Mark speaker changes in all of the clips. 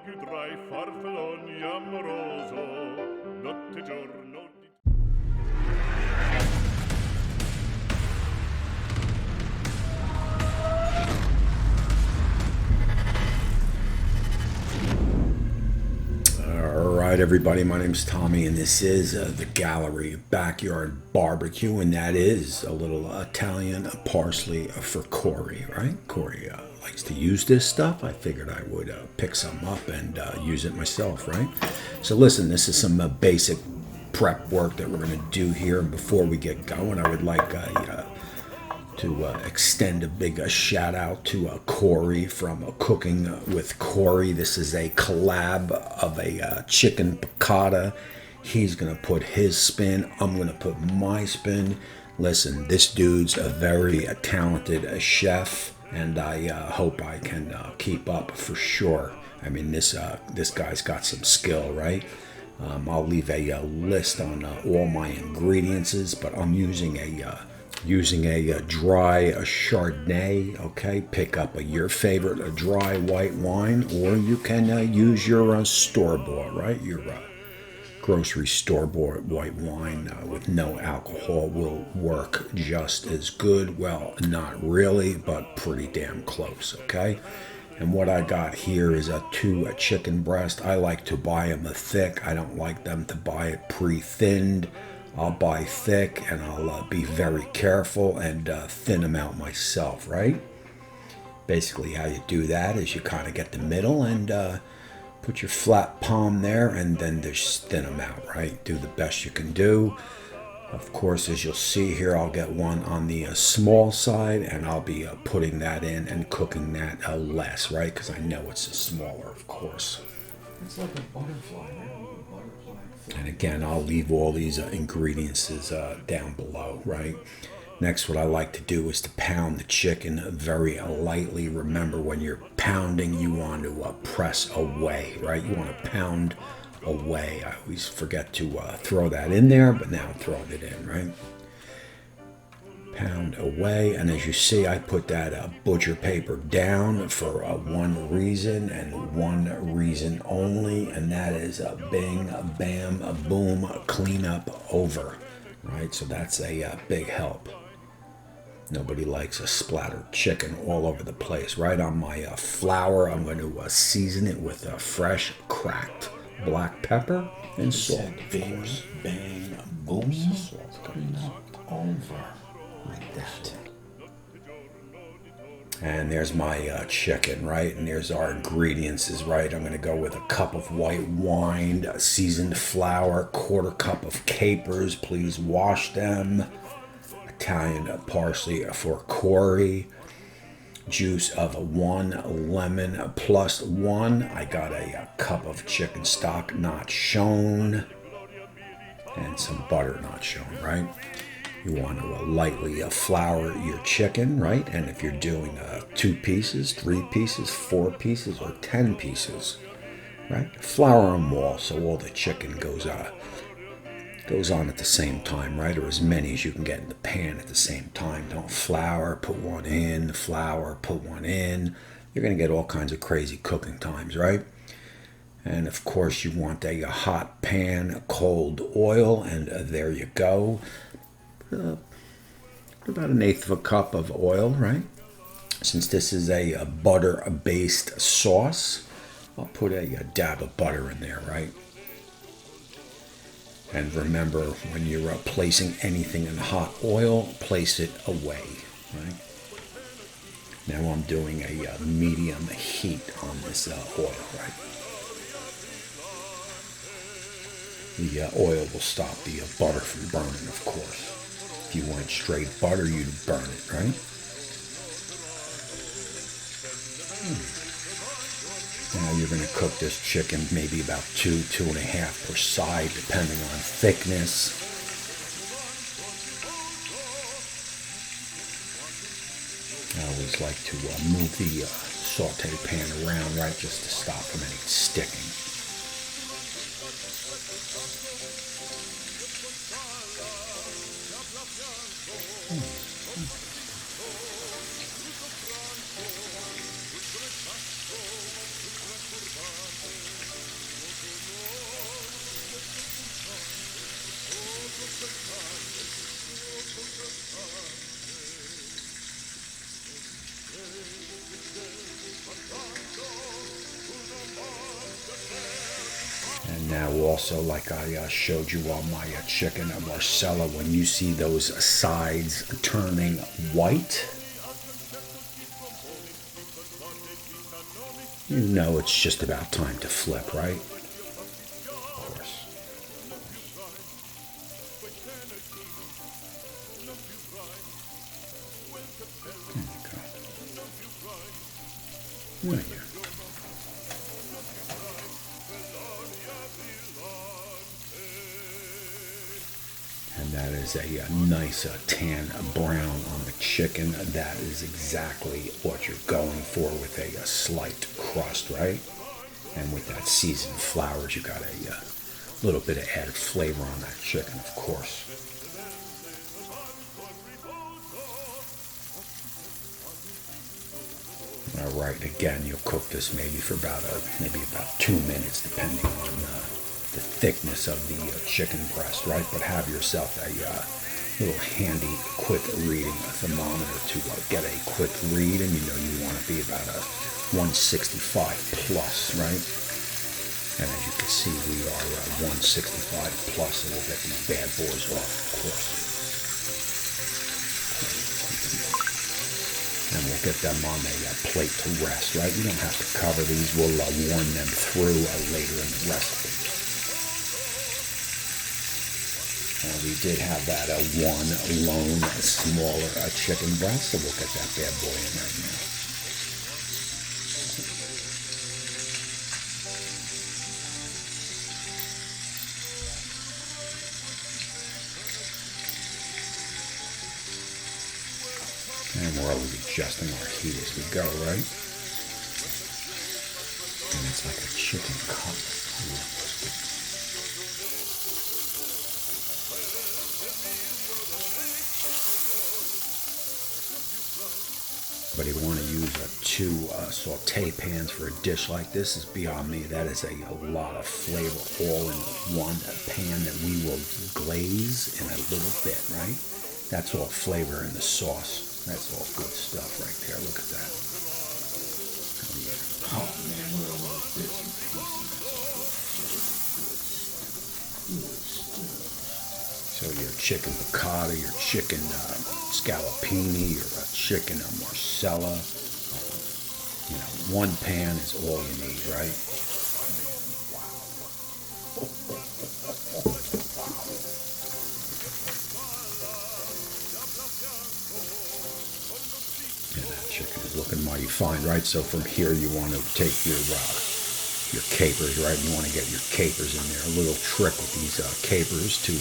Speaker 1: più tra i farfalloni amoroso, notte e giorno di...
Speaker 2: All right, everybody, my name's Tommy, and this is the Gallery Backyard Barbecue, and that is a little Italian parsley for Kory, right? Kory likes to use this stuff. I figured I would pick some up and use it myself, right? So listen, this is some basic prep work that we're going to do here, and before we get going, I would like to extend a big shout out to Kory from Cooking with Kory. This is a collab of a Chicken Piccata. He's going to put his spin. I'm going to put my spin. Listen, this dude's a very talented chef, and I hope I can keep up for sure. I mean, this guy's got some skill, right? I'll leave a list on all my ingredients, but I'm using a dry Chardonnay. Okay, pick up your favorite dry white wine, or you can use your store-bought, right? Your grocery store-bought white wine with no alcohol will work just as good. Well, not really, but pretty damn close. Okay. And what I got here is two chicken breast. I like to buy them thick. I don't like them to buy it pre-thinned. I'll buy thick, and I'll be very careful and thin them out myself, right? Basically, how you do that is you kind of get the middle and put your flat palm there, and then just thin them out, right? Do the best you can do. Of course, as you'll see here, I'll get one on the small side, and I'll be putting that in and cooking that less, right? Because I know it's smaller, of course.
Speaker 3: It's like a butterfly, man.
Speaker 2: And again, I'll leave all these ingredients down below, right? Next, what I like to do is to pound the chicken very lightly. Remember, when you're pounding, you want to press away, right? You want to pound away. I always forget to throw that in there, but now I'm throwing it in, right? Pound away, and as you see, I put that butcher paper down for one reason and one reason only, and that is bing, bam, boom, clean up, over, right? So that's a big help. Nobody likes a splattered chicken all over the place, right? On my flour, I'm going to season it with fresh cracked black pepper and salt, of course. Bang, boom, salt, clean up, over. Like that. And there's my chicken, right? And there's our ingredients, right? I'm going to go with a cup of white wine, seasoned flour, quarter cup of capers. Please wash them. Italian parsley for Kory. Juice of 1 lemon plus 1. I got a cup of chicken stock not shown. And some butter not shown, right? You want to lightly flour your chicken, right? And if you're doing 2 pieces, 3 pieces, 4 pieces, or 10 pieces, right? Flour them all so all the chicken goes on at the same time, right? Or as many as you can get in the pan at the same time. Don't flour, put one in, flour, put one in. You're going to get all kinds of crazy cooking times, right? And of course, you want a hot pan, cold oil, and there you go. About 1/8 of a cup of oil, right? Since this is a butter-based sauce, I'll put a dab of butter in there, right? And remember, when you're placing anything in hot oil, place it away, right? Now I'm doing a medium heat on this oil, right? The oil will stop the butter from burning, of course. If you want straight butter, you'd burn it, right? Now you're going to cook this chicken maybe about 2.5 per side, depending on thickness. I always like to move the saute pan around, right, just to stop from any sticking. Now also, like I showed you on my chicken marsala, when you see those sides turning white, you know it's just about time to flip, right? Of course. There you go. There you go. And that is a nice tan brown on the chicken. That is exactly what you're going for with a slight crust, right? And with that seasoned flours, you got a little bit of added flavor on that chicken, of course. All right, again, you'll cook this maybe for about 2 minutes, depending on the thickness of the chicken breast, right? But have yourself a little handy, quick reading thermometer to get a quick read, and you know you want to be about a 165 plus, right? And as you can see, we are 165 plus, and we'll get these bad boys off, of course. And we'll get them on a plate to rest, right? We don't have to cover these. We'll warm them through later in the recipe. We did have that one lone smaller chicken breast, so we'll get that bad boy in right now. And we're always adjusting our heat as we go, right? And it's like a chicken cutlet. But if you want to use two saute pans for a dish like this, is beyond me. That is a lot of flavor all in one pan that we will glaze in a little bit, right? That's all flavor in the sauce. That's all good stuff right there. Look at that.
Speaker 3: Oh man, look at all this.
Speaker 2: So your chicken piccata, your chicken scallopini, your chicken marsala, one pan is all you need, right? And that chicken is looking mighty fine, right? So from here you want to take your capers, right? You want to get your capers in there. A little trick with these capers to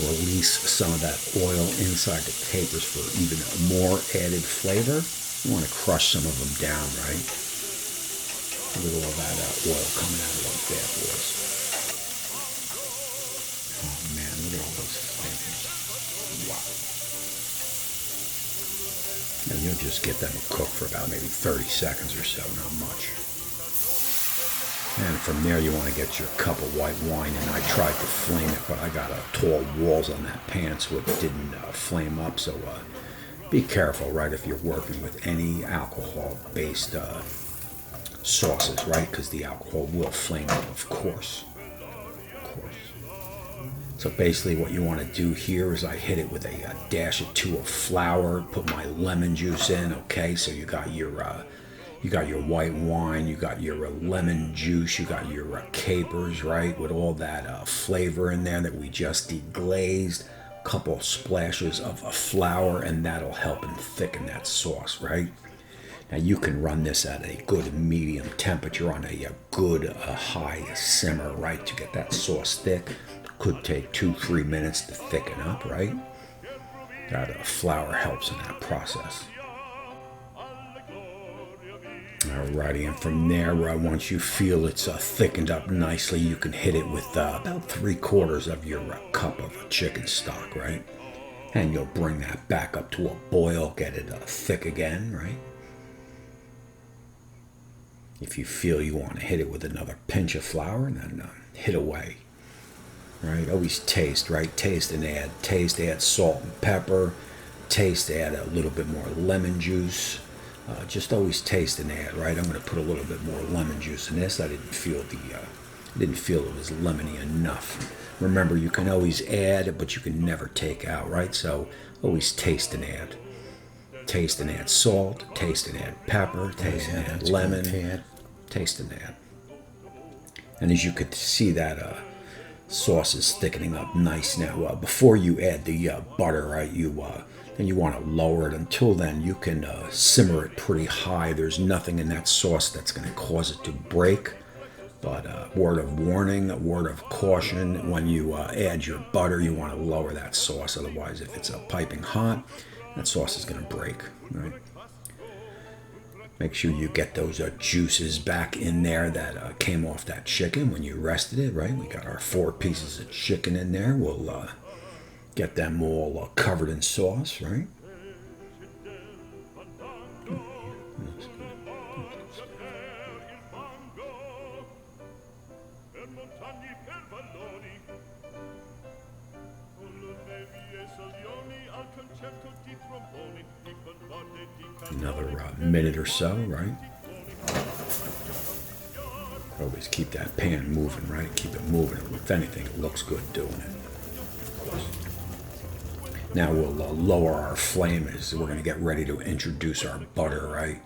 Speaker 2: release some of that oil inside the capers for even more added flavor. You want to crush some of them down, right? A little of that oil coming out of those bad boys. Oh man, look at all those flavors. Wow. And you'll just get them cooked for about maybe 30 seconds or so, not much. And from there you want to get your cup of white wine, and I tried to flame it, but I got tall walls on that pan so it didn't flame up. So be careful, right, if you're working with any alcohol-based sauces, right, because the alcohol will flame up, of course. So basically what you want to do here is I hit it with a dash or two of flour, put my lemon juice in, okay, so you got your white wine, you got your lemon juice, you got your capers, right, with all that flavor in there that we just deglazed. A couple splashes of flour, and that'll help and thicken that sauce, right? Now you can run this at a good medium temperature on a good high simmer, right, to get that sauce thick. Could take 2-3 minutes to thicken up, right? That flour helps in that process. Alrighty, and from there, once you feel it's thickened up nicely, you can hit it with about 3/4 of your cup of chicken stock, right? And you'll bring that back up to a boil, get it thick again, right? If you feel you want to hit it with another pinch of flour, then hit away, right? Always taste, right? Taste and add. Taste, add salt and pepper. Taste, add a little bit more lemon juice. Just always taste and add, right? I'm going to put a little bit more lemon juice in this. I didn't feel I didn't feel it was lemony enough. Remember, you can always add, but you can never take out, right? So always taste and add. Taste and add salt, taste and add pepper, taste and add lemon, taste and add. And as you could see, that sauce is thickening up nice now. Before you add the butter, right, then you want to lower it. Until then, you can simmer it pretty high. There's nothing in that sauce that's going to cause it to break. But word of warning, a word of caution, when you add your butter, you want to lower that sauce. Otherwise, if it's piping hot, that sauce is going to break, right? Make sure you get those juices back in there that came off that chicken when you rested it, right? We got our 4 pieces of chicken in there. We'll get them all covered in sauce, right? Another minute or so, right? Always keep that pan moving, right? Keep it moving. If anything, it looks good doing it. Now we'll lower our flame as we're going to get ready to introduce our butter, right?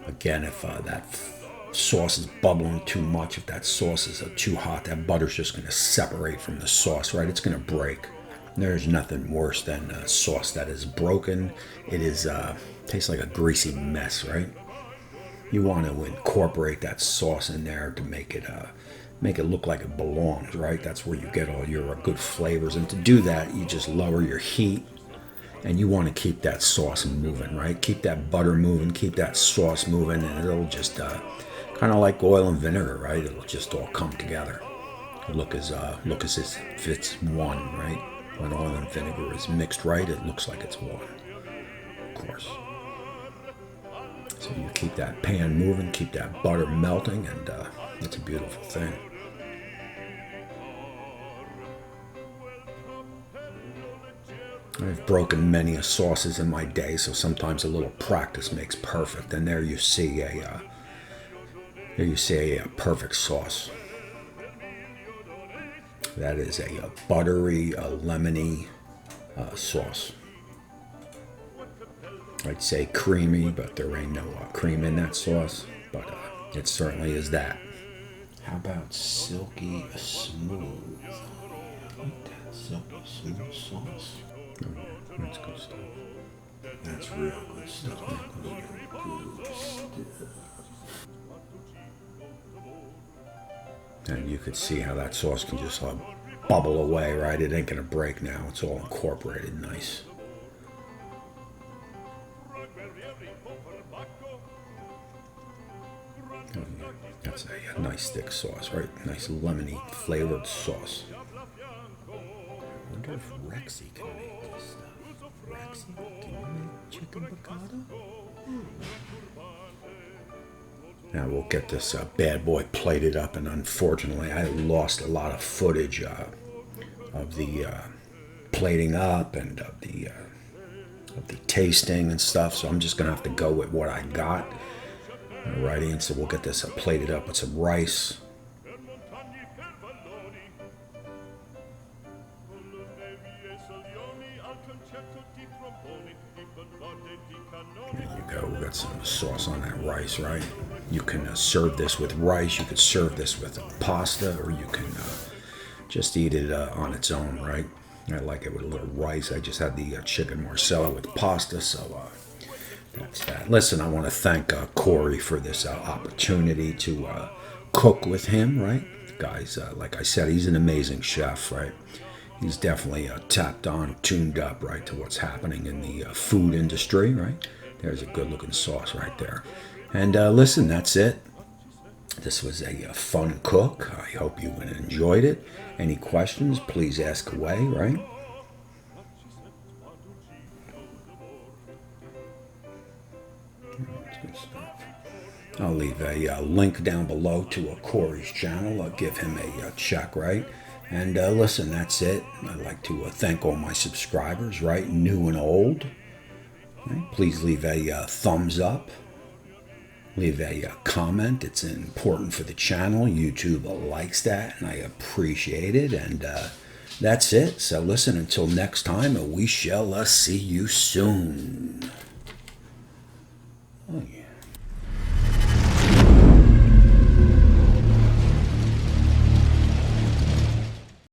Speaker 2: Again, if that sauce is bubbling too much, if that sauce is too hot, that butter's just going to separate from the sauce, right? It's going to break. There's nothing worse than a sauce that is broken. It is tastes like a greasy mess, right? You want to incorporate that sauce in there to make it look like it belongs, right? That's where you get all your good flavors. And to do that, you just lower your heat, and you want to keep that sauce moving, right? Keep that butter moving, keep that sauce moving, and it'll just kind of like oil and vinegar, right? It'll just all come together. Look as if it's one, right? When oil and vinegar is mixed right, it looks like it's one, of course. So you keep that pan moving, keep that butter melting, and it's a beautiful thing. I've broken many a sauces in my day, so sometimes a little practice makes perfect. And there you see a perfect sauce. That is a buttery, lemony sauce. I'd say creamy, but there ain't no cream in that sauce. But it certainly is that. How about silky smooth? I like that silky smooth sauce. Oh, yeah, that's good stuff. That's real good stuff. Real good stuff. And you could see how that sauce can just bubble away, right? It ain't gonna break now. It's all incorporated nice. Oh, yeah. That's a nice thick sauce, right? Nice lemony flavored sauce. I wonder if Rexy can make this stuff. Rexy, can you make chicken piccata? Now we'll get this bad boy plated up, and unfortunately I lost a lot of footage of the plating up and of the tasting and stuff, so I'm just gonna have to go with what I got. Alrighty, and so we'll get this plated up with some rice. There you go, we got some sauce on that rice, right? You can serve this with rice, you could serve this with pasta, or you can just eat it on its own, right? I like it with a little rice. I just had the chicken marsala with pasta, so that's that. Listen, I want to thank Kory for this opportunity to cook with him, right? The guy's, like I said, he's an amazing chef, right? He's definitely tapped on, tuned up, right, to what's happening in the food industry, right? There's a good-looking sauce right there. And listen, that's it. This was a fun cook. I hope you enjoyed it. Any questions, please ask away, right? I'll leave a link down below to Kory's channel. I'll give him a check, right? And listen, that's it. I'd like to thank all my subscribers, right? New and old. Right? Please leave a thumbs up. leave a comment. It's important for the channel. YouTube likes that, and I appreciate it. And that's it. So listen, until next time, we shall see you soon. Oh, yeah.